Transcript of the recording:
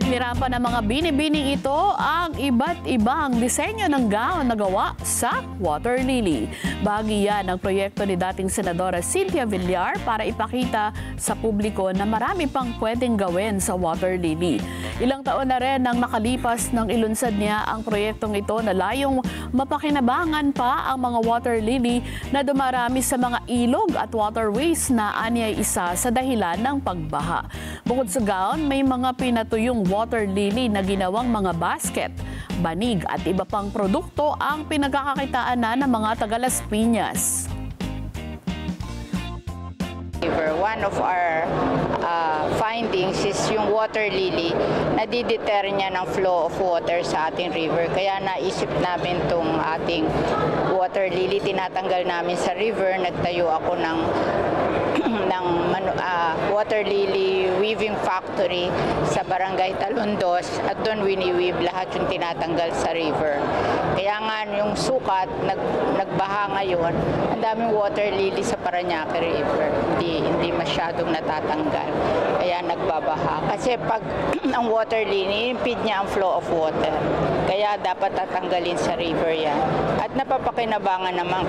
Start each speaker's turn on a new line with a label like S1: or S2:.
S1: Hinirapan ng mga binibining ito ang iba't ibang disenyo ng gown na gawa sa water lily. Bahagi yan ng proyekto ni dating Senadora Cynthia Villar para ipakita sa publiko na marami pang pwedeng gawin sa water lily. Ilang taon na rin nang nakalipas nang ilunsad niya ang proyektong ito na layong mapakinabangan pa ang mga water lily na dumarami sa mga ilog at waterways na anyay isa sa dahilan ng pagbaha. Bukod sa gown, may mga pinatuyong water lily na ginawang mga basket, banig at iba pang produkto ang pinagkakakitaan na ng mga taga Las Piñas.
S2: One of our findings is yung water lily, nadideter niya ng flow of water sa ating river. Kaya naisip namin itong ating water lily, tinatanggal namin sa river. Nagtayo ako ng water lily weaving factory sa Barangay Talondos at doon wini-weave lahat yung tinatanggal sa river. Kaya nga yung sukat, nagbaha ngayon, ang daming water lily sa Parañaque River. Hindi masyadong natatanggal. Kaya nagbabaha. Kasi pag ang water lily, impede niya ang flow of water. Kaya dapat tatanggalin sa river yan. At napapakinabangan naman